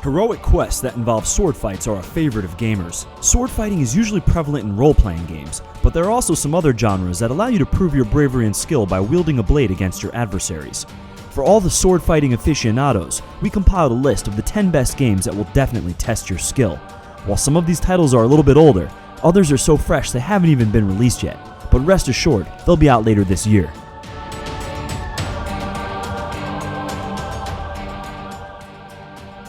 Heroic quests that involve sword fights are a favorite of gamers. Sword fighting is usually prevalent in role-playing games, but there are also some other genres that allow you to prove your bravery and skill by wielding a blade against your adversaries. For all the sword fighting aficionados, we compiled a list of the 10 best games that will definitely test your skill. While some of these titles are a little bit older, others are so fresh they haven't even been released yet, but rest assured, they'll be out later this year.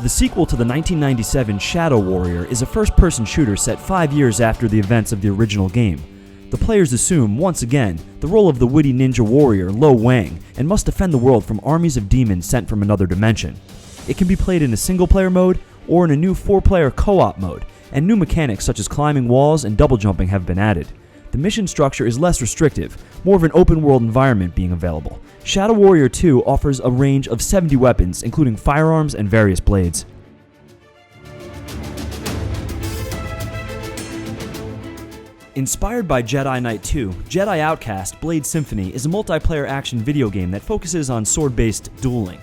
The sequel to the 1997 Shadow Warrior is a first-person shooter set 5 years after the events of the original game. The players assume, once again, the role of the witty ninja warrior Lo Wang and must defend the world from armies of demons sent from another dimension. It can be played in a single-player mode or in a new 4-player co-op mode, and new mechanics such as climbing walls and double jumping have been added. The mission structure is less restrictive, more of an open-world environment being available. Shadow Warrior 2 offers a range of 70 weapons, including firearms and various blades. Inspired by Jedi Knight 2, Jedi Outcast Blade Symphony is a multiplayer action video game that focuses on sword-based dueling.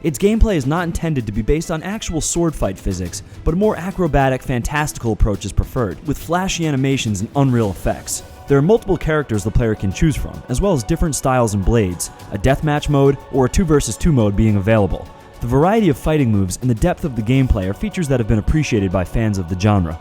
Its gameplay is not intended to be based on actual sword fight physics, but a more acrobatic, fantastical approach is preferred, with flashy animations and unreal effects. There are multiple characters the player can choose from, as well as different styles and blades, a deathmatch mode, or a 2 vs 2 mode being available. The variety of fighting moves and the depth of the gameplay are features that have been appreciated by fans of the genre.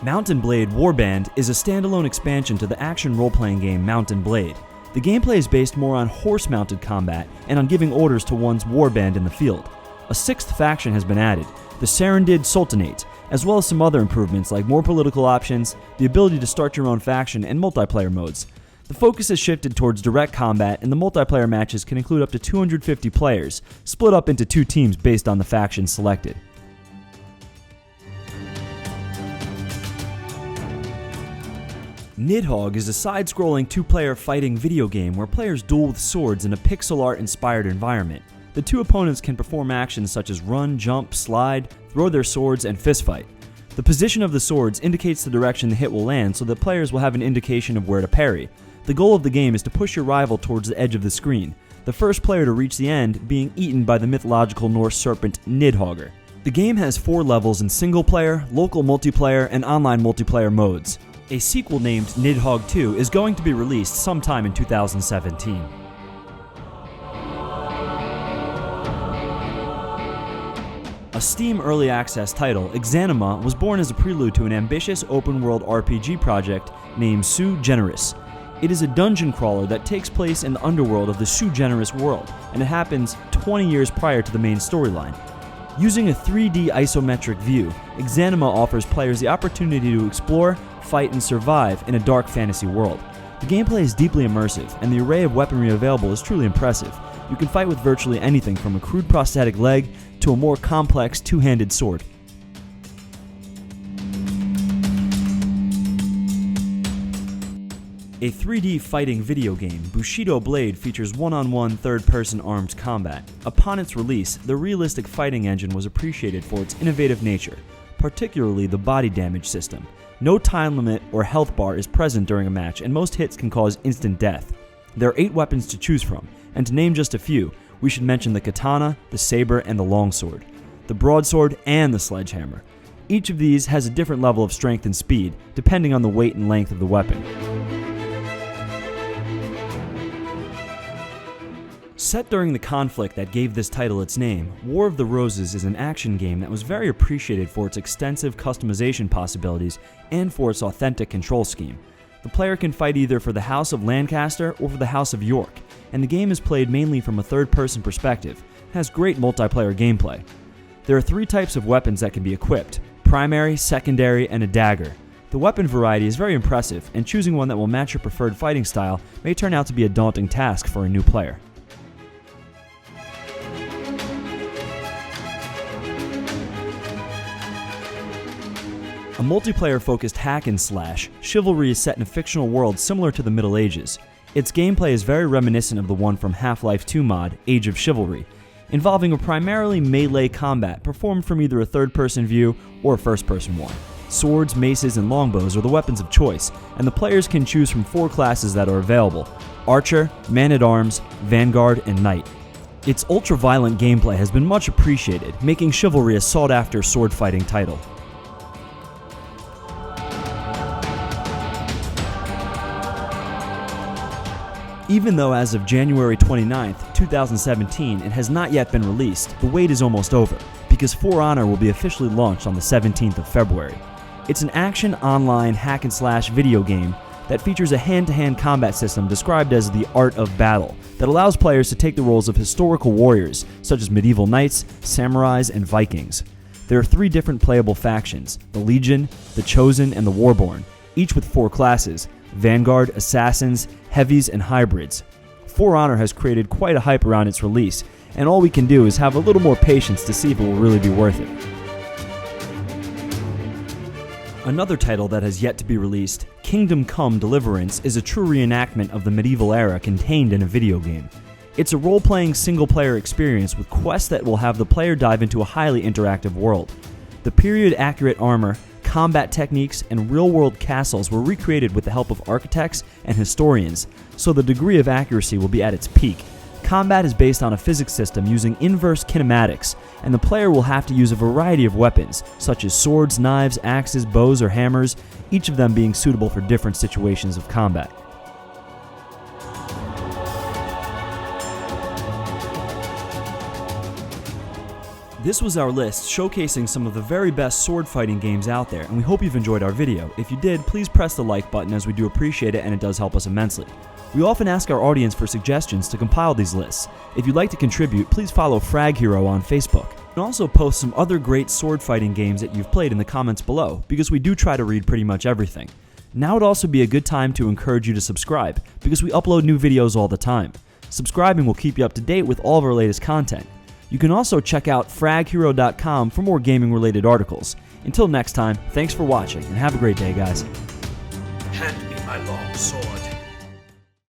Mount & Blade Warband is a standalone expansion to the action role-playing game Mount & Blade. The gameplay is based more on horse-mounted combat and on giving orders to one's warband in the field. A 6th faction has been added, the Sarandid Sultanate, as well as some other improvements like more political options, the ability to start your own faction, and multiplayer modes. The focus has shifted towards direct combat, and the multiplayer matches can include up to 250 players, split up into 2 teams based on the faction selected. Nidhogg is a side-scrolling 2-player fighting video game where players duel with swords in a pixel art-inspired environment. The 2 opponents can perform actions such as run, jump, slide, throw their swords, and fistfight. The position of the swords indicates the direction the hit will land, so that players will have an indication of where to parry. The goal of the game is to push your rival towards the edge of the screen, the first player to reach the end being eaten by the mythological Norse serpent Nidhogger. The game has 4 levels in single-player, local multiplayer, and online multiplayer modes. A sequel named Nidhogg 2 is going to be released sometime in 2017. A Steam Early Access title, Exanima was born as a prelude to an ambitious open-world RPG project named Sui Generis. It is a dungeon crawler that takes place in the underworld of the Sui Generis world, and it happens 20 years prior to the main storyline. Using a 3D isometric view, Exanima offers players the opportunity to explore, fight, and survive in a dark fantasy world. The gameplay is deeply immersive, and the array of weaponry available is truly impressive. You can fight with virtually anything from a crude prosthetic leg to a more complex 2-handed sword. A 3D fighting video game, Bushido Blade features one-on-one third-person armed combat. Upon its release, the realistic fighting engine was appreciated for its innovative nature, particularly the body damage system. No time limit or health bar is present during a match, and most hits can cause instant death. There are 8 weapons to choose from, and to name just a few, we should mention the katana, the saber, and the longsword, the broadsword, and the sledgehammer. Each of these has a different level of strength and speed, depending on the weight and length of the weapon. Set during the conflict that gave this title its name, War of the Roses is an action game that was very appreciated for its extensive customization possibilities and for its authentic control scheme. The player can fight either for the House of Lancaster or for the House of York, and the game is played mainly from a third-person perspective. It has great multiplayer gameplay. There are 3 types of weapons that can be equipped: primary, secondary, and a dagger. The weapon variety is very impressive, and choosing one that will match your preferred fighting style may turn out to be a daunting task for a new player. A multiplayer-focused hack-and-slash, Chivalry is set in a fictional world similar to the Middle Ages. Its gameplay is very reminiscent of the one from Half-Life 2 mod, Age of Chivalry, involving a primarily melee combat performed from either a third-person view or a first-person one. Swords, maces, and longbows are the weapons of choice, and the players can choose from 4 classes that are available: Archer, Man-at-Arms, Vanguard, and Knight. Its ultra-violent gameplay has been much appreciated, making Chivalry a sought-after sword-fighting title. Even though as of January 29, 2017, it has not yet been released, the wait is almost over, because For Honor will be officially launched on the 17th of February. It's an action online hack-and-slash video game that features a hand-to-hand combat system described as the art of battle that allows players to take the roles of historical warriors such as medieval knights, samurais, and Vikings. There are 3 different playable factions: the Legion, the Chosen, and the Warborn, each with 4 classes: Vanguard, Assassins, Heavies, and Hybrids. For Honor has created quite a hype around its release, and all we can do is have a little more patience to see if it will really be worth it. Another title that has yet to be released, Kingdom Come: Deliverance, is a true reenactment of the medieval era contained in a video game. It's a role-playing single-player experience with quests that will have the player dive into a highly interactive world. The period-accurate armor, combat techniques, and real-world castles were recreated with the help of architects and historians, so the degree of accuracy will be at its peak. Combat is based on a physics system using inverse kinematics, and the player will have to use a variety of weapons, such as swords, knives, axes, bows, or hammers, each of them being suitable for different situations of combat. This was our list showcasing some of the very best sword fighting games out there, and we hope you've enjoyed our video. If you did, please press the like button, as we do appreciate it and it does help us immensely. We often ask our audience for suggestions to compile these lists. If you'd like to contribute, please follow Frag Hero on Facebook. You can also post some other great sword fighting games that you've played in the comments below, because we do try to read pretty much everything. Now would also be a good time to encourage you to subscribe, because we upload new videos all the time. Subscribing will keep you up to date with all of our latest content. You can also check out fraghero.com for more gaming-related articles. Until next time, thanks for watching, and have a great day, guys. Hand me my long sword.